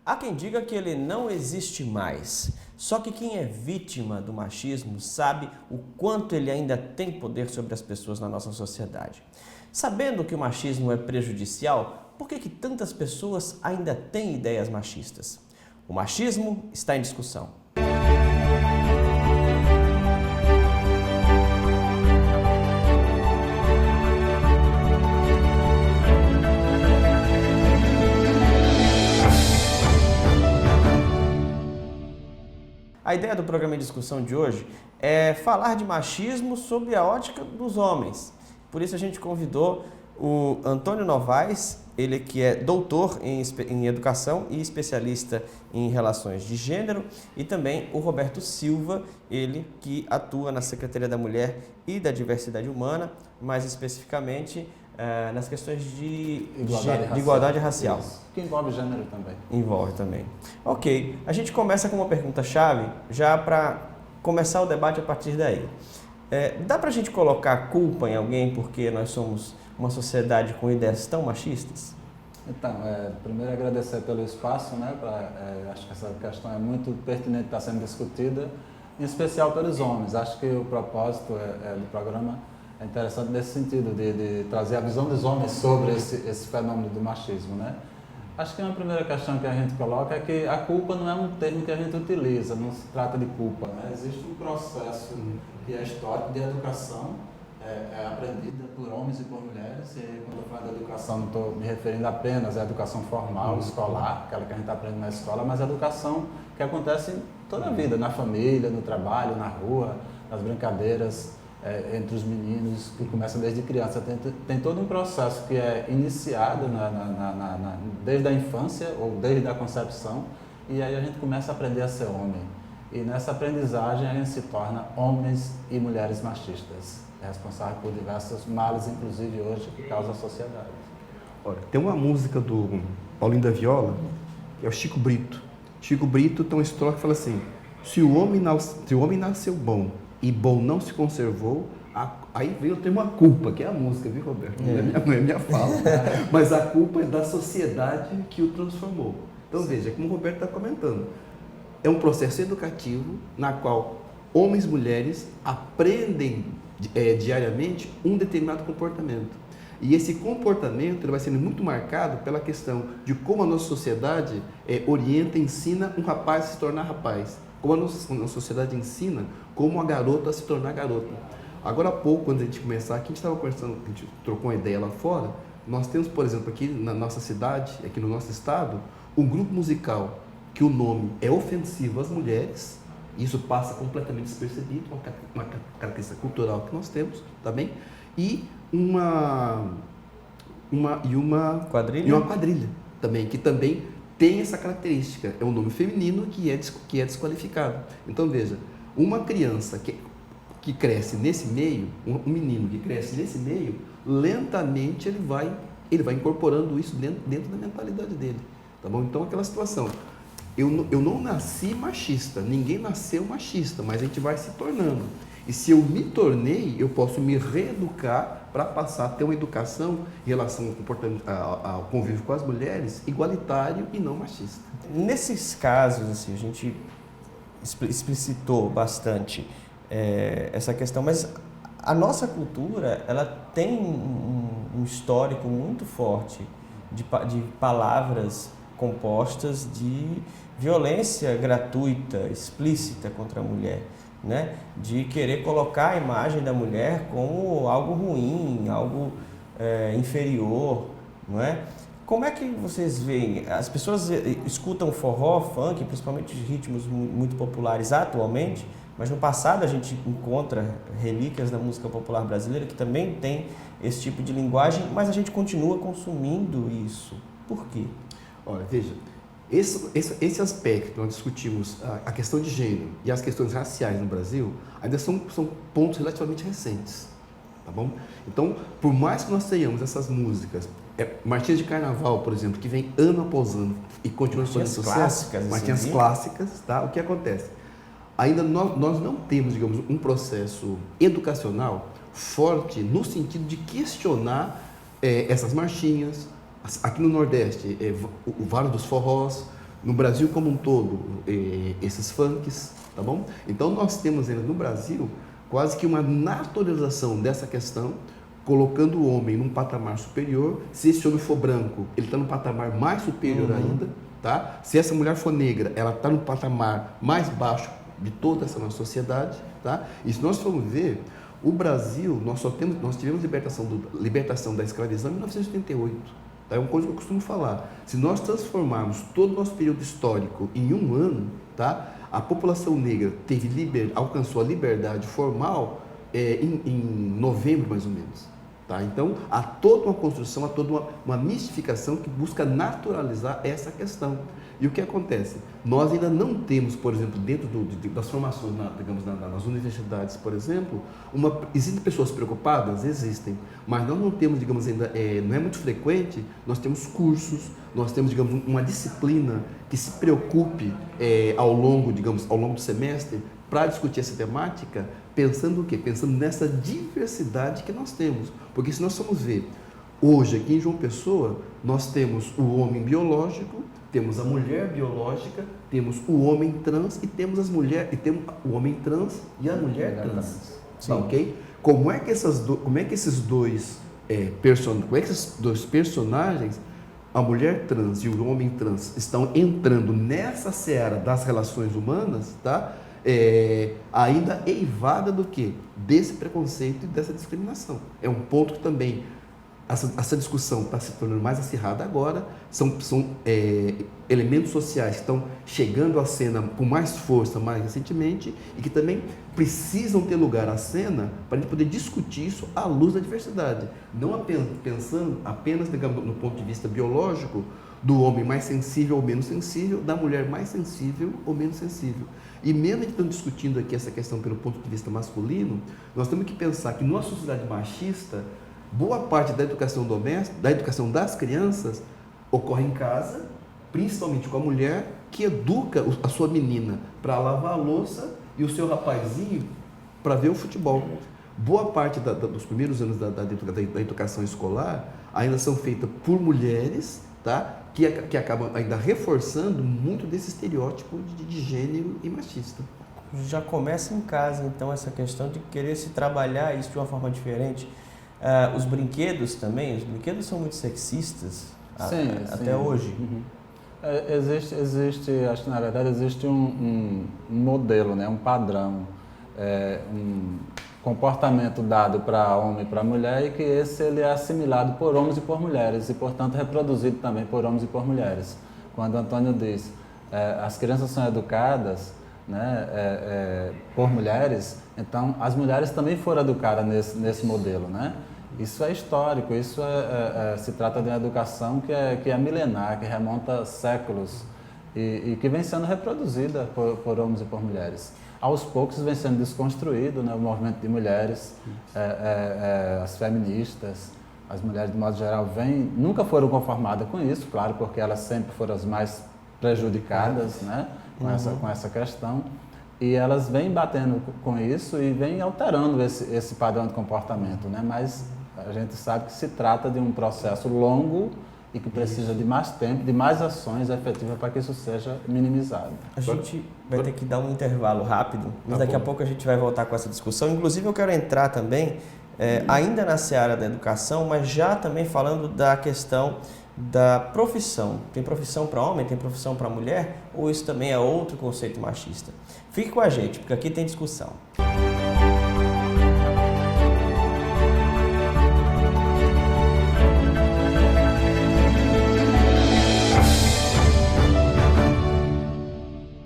Há quem diga que ele não existe mais. Só que quem é vítima do machismo sabe o quanto ele ainda tem poder sobre as pessoas na nossa sociedade. Sabendo que o machismo é prejudicial, por que tantas pessoas ainda têm ideias machistas? O machismo está em discussão. A ideia do programa em discussão de hoje é falar de machismo sob a ótica dos homens. Por isso a gente convidou o Antônio Novaes, ele que é doutor em educação e especialista em relações de gênero, e também o Roberto Silva, ele que atua na Secretaria da Mulher e da Diversidade Humana, mais especificamente nas questões de igualdade racial. Isso. Que envolve gênero também. Envolve também. Ok, a gente começa com uma pergunta-chave, já para começar o debate a partir daí. Dá para a gente colocar culpa em alguém porque nós somos uma sociedade com ideias tão machistas? Então, primeiro agradecer pelo espaço, né? Acho que essa questão é muito pertinente para sendo discutida, em especial pelos homens. Acho que o propósito do programa é interessante nesse sentido, de trazer a visão dos homens sobre esse fenômeno do machismo, né? Acho que uma primeira questão que a gente coloca é que a culpa não é um termo que a gente utiliza, não se trata de culpa, né? Existe um processo que é histórico de educação, aprendida por homens e por mulheres, e quando eu falo de educação não estou me referindo apenas à educação formal, escolar, aquela que a gente aprende na escola, mas a educação que acontece em toda a vida, na família, no trabalho, na rua, nas brincadeiras, entre os meninos, que começa desde criança. Tem todo um processo que é iniciado desde a infância ou desde a concepção, e aí a gente começa a aprender a ser homem. E nessa aprendizagem a gente se torna homens e mulheres machistas, responsáveis por diversos males, inclusive hoje, que causam a sociedade. Olha, tem uma música do Paulinho da Viola, que é o Chico Brito. Chico Brito tem uma história que fala assim: se o homem nasceu bom e bom não se conservou, aí veio ter uma culpa, que é a música, viu, Roberto? Não é minha fala, mas a culpa é da sociedade que o transformou. Então veja, como o Roberto está comentando, é um processo educativo na qual homens e mulheres aprendem diariamente um determinado comportamento. E esse comportamento ele vai sendo muito marcado pela questão de como a nossa sociedade orienta, ensina um rapaz a se tornar rapaz. Como a nossa sociedade ensina como a garota a se tornar garota. Agora há pouco, antes de a gente começar, aqui a gente estava conversando, a gente trocou uma ideia lá fora. Nós temos, por exemplo, aqui na nossa cidade, aqui no nosso estado, um grupo musical que o nome é ofensivo às mulheres. Isso passa completamente despercebido, uma característica cultural que nós temos também. E uma quadrilha também, que também tem essa característica, é um nome feminino que é desqualificado. Então veja, uma criança que cresce nesse meio, um menino que cresce nesse meio, lentamente ele vai incorporando isso dentro da mentalidade dele, tá bom? Então aquela situação, eu não nasci machista, ninguém nasceu machista, mas a gente vai se tornando. E se eu me tornei, eu posso me reeducar para passar a ter uma educação em relação ao comportamento, ao convívio com as mulheres, igualitário e não machista. Nesses casos, assim, a gente explicitou bastante essa questão, mas a nossa cultura, ela tem um histórico muito forte de palavras compostas de violência gratuita, explícita contra a mulher, né? De querer colocar a imagem da mulher como algo ruim, algo inferior, não é? Como é que vocês veem? As pessoas escutam forró, funk, principalmente ritmos muito populares atualmente, mas no passado a gente encontra relíquias da música popular brasileira que também tem esse tipo de linguagem, mas a gente continua consumindo isso. Por quê? Olha, veja, esse aspecto, nós discutimos a questão de gênero e as questões raciais no Brasil, ainda são pontos relativamente recentes, tá bom? Então, por mais que nós tenhamos essas músicas, marchinhas de carnaval, por exemplo, que vem ano após ano e continua fazendo sucesso, marchinhas clássicas, tá? O que acontece? Ainda nós não temos, digamos, um processo educacional forte no sentido de questionar essas marchinhas. Aqui no Nordeste, o Vale dos Forrós, No Brasil como um todo, esses funks, tá bom? Então nós temos ainda no Brasil quase que uma naturalização dessa questão, colocando o homem num patamar superior. Se esse homem for branco, ele está num patamar mais superior ainda, tá? Se essa mulher for negra, ela está no patamar mais baixo de toda essa nossa sociedade, tá? E se nós formos ver, o Brasil, nós tivemos libertação da escravidão em 1988. Tá? É uma coisa que eu costumo falar. Se nós transformarmos todo o nosso período histórico em um ano, tá? A população negra alcançou a liberdade formal em novembro, mais ou menos. Tá? Então, há toda uma construção, há toda uma mistificação que busca naturalizar essa questão. E o que acontece? Nós ainda não temos, por exemplo, dentro das formações, nas universidades, por exemplo, existem pessoas preocupadas? Existem, mas nós não temos, digamos, ainda, não é muito frequente, nós temos cursos, nós temos, digamos, uma disciplina que se preocupe ao longo do semestre para discutir essa temática, pensando o quê? Pensando nessa diversidade que nós temos. Porque se nós formos ver, hoje aqui em João Pessoa, nós temos o homem biológico, temos a mulher biológica, temos o homem trans e temos o homem trans e a mulher trans. Tá, ok? Como é que esses dois personagens, a mulher trans e o homem trans, estão entrando nessa seara das relações humanas, tá? Ainda eivada do quê? Desse preconceito e dessa discriminação. É um ponto que também essa discussão está se tornando mais acirrada agora, são elementos sociais que estão chegando à cena com mais força mais recentemente e que também precisam ter lugar à cena para a gente poder discutir isso à luz da diversidade, não pensando apenas, digamos, no ponto de vista biológico, do homem mais sensível ou menos sensível, da mulher mais sensível ou menos sensível. E mesmo a gente estando discutindo aqui essa questão pelo ponto de vista masculino, nós temos que pensar que numa sociedade machista, boa parte da educação doméstica, da educação das crianças, ocorre em casa, principalmente com a mulher, que educa a sua menina para lavar a louça e o seu rapazinho para ver o futebol. Boa parte dos primeiros anos da educação escolar ainda são feitas por mulheres, tá? Que acabam ainda reforçando muito desse estereótipo de gênero e machista. Já começa em casa, então, essa questão de querer se trabalhar isso de uma forma diferente. Os brinquedos também, são muito sexistas até hoje. Uhum. Existe, acho que na verdade existe um modelo, né, um padrão, um comportamento dado para homem e para mulher e que ele é assimilado por homens e por mulheres e, portanto, reproduzido também por homens e por mulheres. Quando Antônio diz as crianças são educadas, né, por mulheres, então as mulheres também foram educadas nesse modelo, né? Isso é histórico, isso se trata de uma educação que é milenar, que remonta séculos e que vem sendo reproduzida por homens e por mulheres. Aos poucos vem sendo desconstruído, né, o movimento de mulheres, as feministas, as mulheres de modo geral nunca foram conformadas com isso, claro, porque elas sempre foram as mais prejudicadas, né, com essa questão, e elas vêm batendo com isso e vêm alterando esse padrão de comportamento, né, mas a gente sabe que se trata de um processo longo e que precisa de mais tempo, de mais ações efetivas para que isso seja minimizado. A gente vai ter que dar um intervalo rápido, mas daqui a pouco a gente vai voltar com essa discussão. Inclusive eu quero entrar também, ainda na seara da educação, mas já também falando da questão da profissão. Tem profissão para homem, tem profissão para mulher, ou isso também é outro conceito machista? Fique com a gente, porque aqui tem discussão.